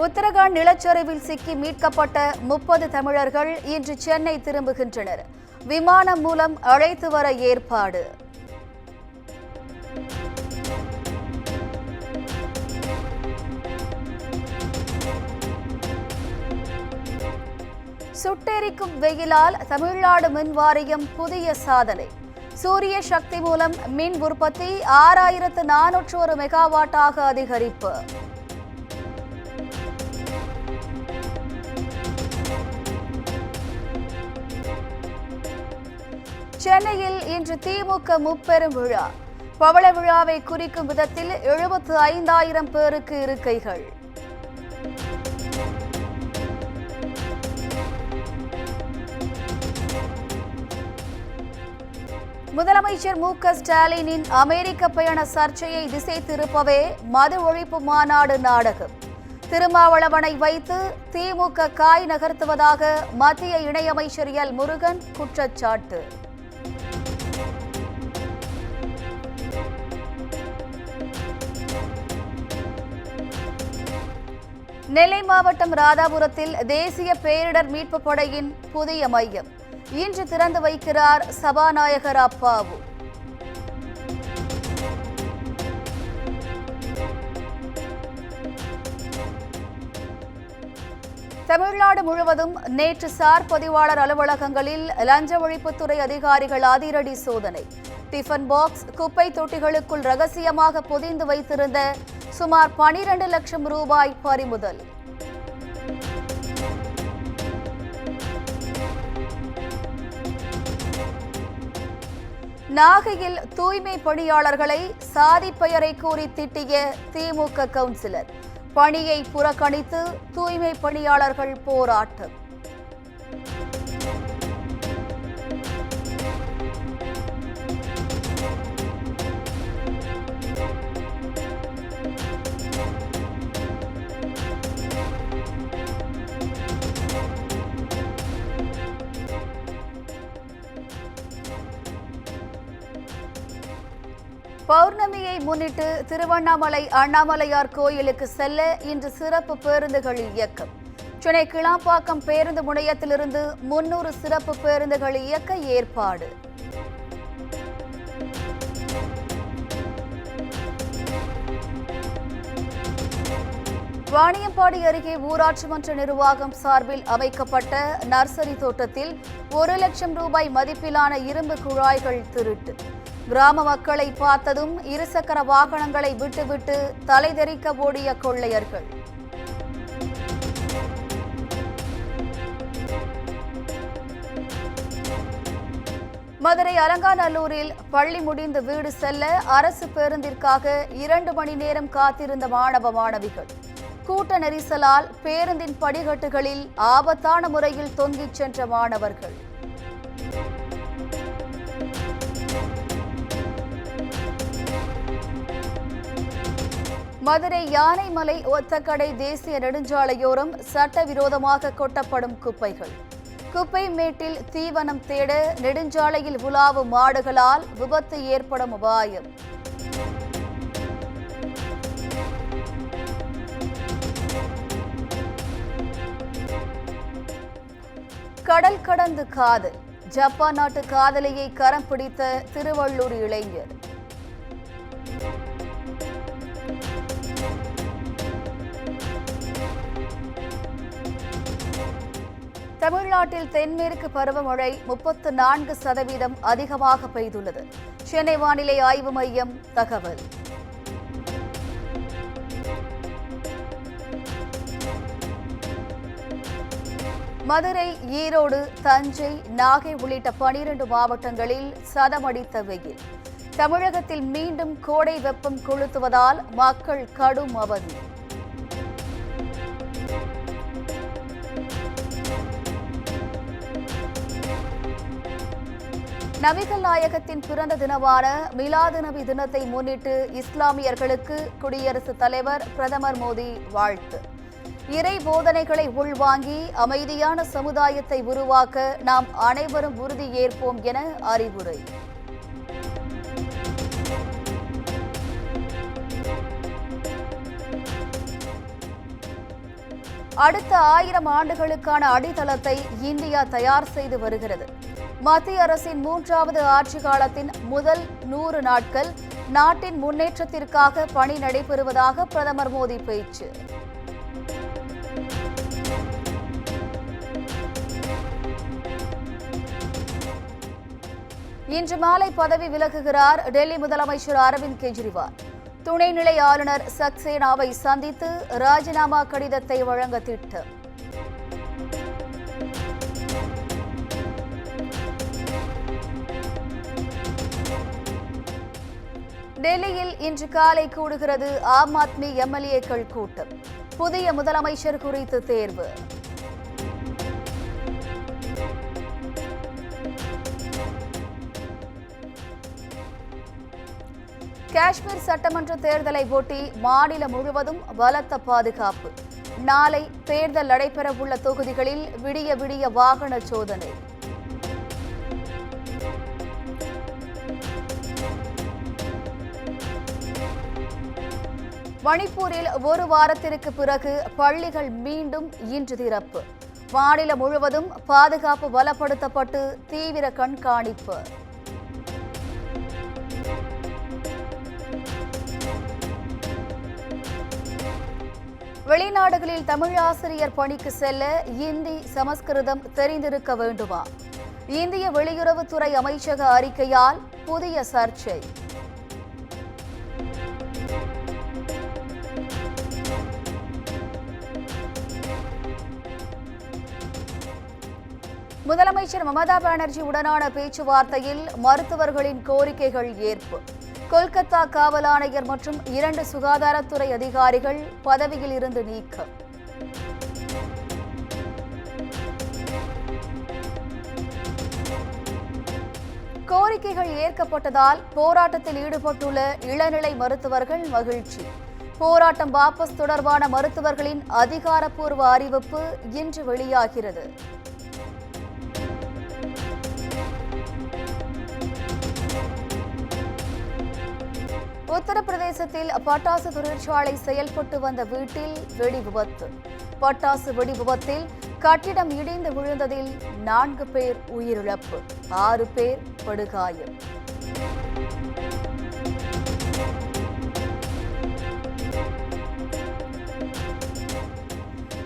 உத்தரகாண்ட் நிலச்சரிவில் சிக்கி மீட்கப்பட்ட 30 தமிழர்கள் இன்று சென்னை திரும்புகின்றனர். விமானம் மூலம் அழைத்து வர ஏற்பாடு. சுட்டெரிக்கும் வெயிலால் தமிழ்நாடு மின் வாரியம் புதிய சாதனை. சூரிய சக்தி மூலம் மின் உற்பத்தி 6401 மெகாவாட்டாக அதிகரிப்பு. சென்னையில் இன்று திமுக முப்பெரும் விழா. பவள விழாவை குறிக்கும் விதத்தில் 75,000 பேருக்கு இருக்கைகள். முதலமைச்சர் மு.க. ஸ்டாலினின் அமெரிக்க பயண சர்ச்சையை திசை திருப்பவே மது ஒழிப்பு மாநாடு நாடகம். திருமாவளவனை வைத்து திமுக காய் நகர்த்துவதாக மத்திய இணையமைச்சர் எல். முருகன் குற்றச்சாட்டு. நெல்லை மாவட்டம் ராதாபுரத்தில் தேசிய பேரிடர் மீட்பு படையின் புதிய மையம் இன்று திறந்து வைக்கிறார் சபாநாயகர் அப்பாவு. தமிழ்நாடு முழுவதும் நேற்று சார் பதிவாளர் அலுவலகங்களில் லஞ்ச ஒழிப்புத்துறை அதிகாரிகள் அதிரடி சோதனை. டிஃபன் பாக்ஸ், குப்பை தொட்டிகளுக்குள் ரகசியமாக பொதிந்து வைத்திருந்த சுமார் 12 லட்சம் ரூபாய் பறிமுதல். நாகையில் தூய்மை பணியாளர்களை சாதி பெயரை கூறி திட்டிய திமுக கவுன்சிலர். பணியை புறக்கணித்து தூய்மை பணியாளர்கள் போராட்டம். பௌர்ணமியை முன்னிட்டு திருவண்ணாமலை அண்ணாமலையார் கோயிலுக்கு செல்ல இன்று சிறப்பு பேருந்துகள் இயக்கம். சென்னை கிளாம்பாக்கம் பேருந்து முனையத்திலிருந்து 300 சிறப்பு பேருந்துகள் இயக்க ஏற்பாடு. வாணியம்பாடி அருகே ஊராட்சி மன்ற நிர்வாகம் சார்பில் அமைக்கப்பட்ட நர்சரி தோட்டத்தில் 1 லட்சம் ரூபாய் மதிப்பிலான இரும்பு குழாய்கள் திருட்டு. கிராம மக்களை பார்த்ததும் இருசக்கர வாகனங்களை விட்டுவிட்டு தலைதெறிக்க ஓடிய கொள்ளையர்கள். மதுரை அலங்காநல்லூரில் பள்ளி முடிந்து வீடு செல்ல அரசு பேருந்திற்காக 2 மணி நேரம் காத்திருந்த மாணவ மாணவிகள். கூட்ட நெரிசலால் பேருந்தின் படிக்கட்டுகளில் ஆபத்தான முறையில் தொங்கிச் சென்ற மாணவர்கள். மதுரை யானைமலை ஒத்தக்கடை தேசிய நெடுஞ்சாலையோரம் சட்டவிரோதமாக கொட்டப்படும் குப்பைகள். குப்பை மேட்டில் தீவனம் தேட நெடுஞ்சாலையில் உலாவும் மாடுகளால் விபத்து ஏற்படும் அபாயம். கடல் கடந்து காதல். ஜப்பான் நாட்டு காதலியை கரம் பிடித்த திருவள்ளூர் இளைஞர். தமிழ்நாட்டில் தென்மேற்கு பருவமழை 34% அதிகமாக பெய்துள்ளது. சென்னை வானிலை ஆய்வு மையம் தகவல். மதுரை, ஈரோடு, தஞ்சை, நாகை உள்ளிட்ட 12 மாவட்டங்களில் சதமடித்த வெயில். தமிழகத்தில் மீண்டும் கோடை வெப்பம் கொளுத்துவதால் மக்கள் கடும் அவதி. நபிகள் நாயகத்தின் பிறந்த தினமான மிலாது நபி தினத்தை முன்னிட்டு இஸ்லாமியர்களுக்கு குடியரசுத் தலைவர் பிரதமர் மோடி வாழ்த்து. இறை போதனைகளை உள்வாங்கி அமைதியான சமுதாயத்தை உருவாக்க நாம் அனைவரும் உறுதியேற்போம் என அறிவுரை. அடுத்த 1000 ஆண்டுகளுக்கான அடித்தளத்தை இந்தியா தயார் செய்து வருகிறது. மத்திய அரசின் 3வது ஆட்சி காலத்தின் முதல் 100 நாட்கள் நாட்டின் முன்னேற்றத்திற்காக பணி நடைபெறுவதாக பிரதமர் மோடி பேச்சு. இன்று மாலை பதவி விலகுகிறார் டெல்லி முதலமைச்சர் அரவிந்த் கெஜ்ரிவால். துணைநிலை ஆளுநர் சக்சேனாவை சந்தித்து ராஜினாமா கடிதத்தை வழங்க திட்டம். டெல்லியில் இன்று காலை கூடுகிறது ஆம் ஆத்மி எம்எல்ஏக்கள் கூட்டம். புதிய முதலமைச்சர் குறித்து தேர்வு. காஷ்மீர் சட்டமன்ற தேர்தலை ஒட்டி மாநிலம் முழுவதும் பலத்த பாதுகாப்பு. நாளை தேர்தல் நடைபெறவுள்ள தொகுதிகளில் விடிய விடிய வாகன சோதனை. மணிப்பூரில் ஒரு வாரத்திற்கு பிறகு பள்ளிகள் மீண்டும் இன்று திறப்பு. மாநிலம் முழுவதும் பாதுகாப்பு பலப்படுத்தப்பட்டு தீவிர கண்காணிப்பு. வெளிநாடுகளில் தமிழ் ஆசிரியர் பணிக்கு செல்ல இந்தி, சமஸ்கிருதம் தெரிந்திருக்க வேண்டுமா? இந்திய வெளியுறவுத்துறை அமைச்சக அறிக்கையால் புதிய சர்ச்சை. முதலமைச்சர் மமதா பானர்ஜி உடனான பேச்சுவார்த்தையில் மருத்துவர்களின் கோரிக்கைகள் ஏற்பு. கொல்கத்தா காவல் ஆணையர் மற்றும் 2 சுகாதாரத்துறை அதிகாரிகள் பதவியில் இருந்து நீக்கம். கோரிக்கைகள் ஏற்கப்பட்டதால் போராட்டத்தில் ஈடுபட்டுள்ள இளநிலை மருத்துவர்கள் மகிழ்ச்சி. போராட்டம் வாபஸ் தொடர்பான மருத்துவர்களின் அதிகாரப்பூர்வ அறிவிப்பு இன்று வெளியாகிறது. உத்தரப்பிரதேசத்தில் பட்டாசு தொழிற்சாலை செயல்பட்டு வந்த வீட்டில் வெடி விபத்து. பட்டாசு வெடி விபத்தில் கட்டிடம் இடிந்து விழுந்ததில் 4 பேர் உயிரிழப்பு, 6 பேர் படுகாயம்.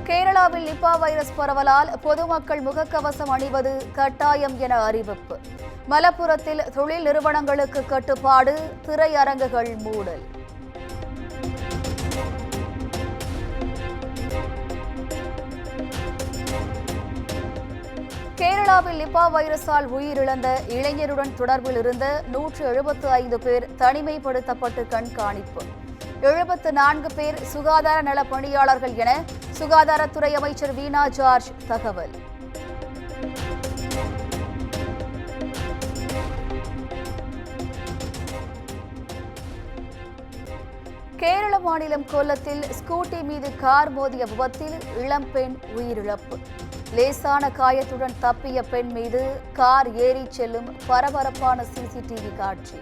கேரளாவில் நிபா வைரஸ் பரவலால் பொதுமக்கள் முகக்கவசம் அணிவது கட்டாயம் என அறிவிப்பு. மலப்புரத்தில் தொழில் நிறுவனங்களுக்கு கட்டுப்பாடு, திரையரங்குகள் மூடல். கேரளாவில் நிபா வைரஸால் உயிரிழந்த இளைஞருடன் தொடர்பில் இருந்த 175 பேர் தனிமைப்படுத்தப்பட்டு கண்காணிப்பு. 74 பேர் சுகாதார நல பணியாளர்கள் என சுகாதாரத்துறை அமைச்சர் வீணா ஜார்ஜ் தகவல். கேரள மாநிலம் கொல்லத்தில் ஸ்கூட்டி மீது கார் மோதிய விபத்தில் இளம்பெண் உயிரிழப்பு. லேசான காயத்துடன் தப்பிய பெண் மீது கார் ஏறிச் செல்லும் பரபரப்பான சிசிடிவி காட்சி.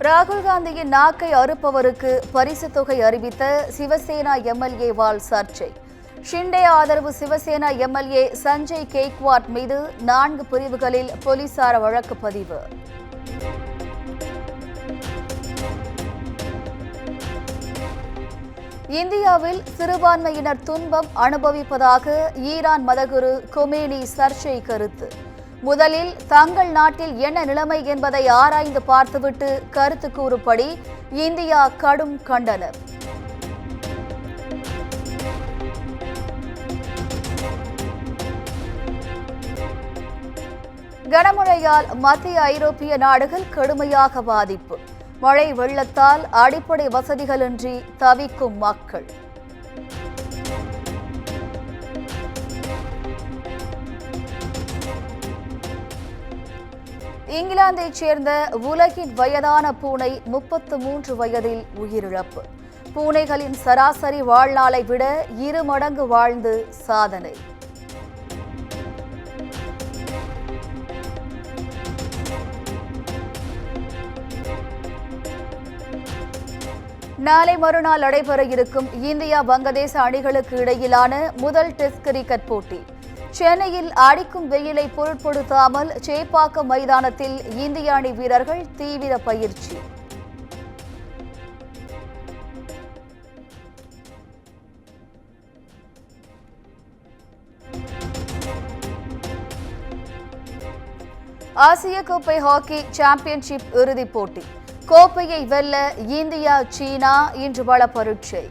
ராகுல் காந்தியின் நாக்கை அறுப்பவருக்கு பரிசு தொகை அறிவித்த சிவசேனா எம்எல்ஏவால் சர்ச்சை. ஷிண்டே ஆதரவு சிவசேனா எம்எல்ஏ சஞ்சய் கேக்வாட் மீது 4 பிரிவுகளில் போலீசார் வழக்கு பதிவு. இந்தியாவில் சிறுபான்மையினர் துன்பம் அனுபவிப்பதாக ஈரான் மதகுரு கொமேனி சர்ச்சை கருத்து. முதலில் தங்கள் நாட்டில் என்ன நிலைமை என்பதை ஆராய்ந்து பார்த்துவிட்டு கருத்து கூறும்படி இந்தியா கடும் கண்டனம். கனமழையால் மத்திய ஐரோப்பிய நாடுகள் கடுமையாக பாதிப்பு. மழை வெள்ளத்தால் அடிப்படை வசதிகளின்றி தவிக்கும் மக்கள். இங்கிலாந்தைச் சேர்ந்த உலகின் வயதான பூனை 33 வயதில் உயிரிழப்பு. பூனைகளின் சராசரி வாழ்நாளை விட 2 மடங்கு வாழ்ந்து சாதனை. நாளை மறுநாள் நடைபெற இருக்கும் இந்தியா வங்கதேச அணிகளுக்கு இடையிலான முதல் டெஸ்ட் கிரிக்கெட் போட்டி சென்னையில் அடிக்கும் வெயிலை பொருட்படுத்தாமல் சேப்பாக்கம் மைதானத்தில் இந்திய அணி வீரர்கள் தீவிர பயிற்சி. ஆசிய கோப்பை ஹாக்கி சாம்பியன்ஷிப் இறுதிப் போட்டி. கோப்பையை வெல்ல இந்தியா சீனா இன்று பல பரீட்சை.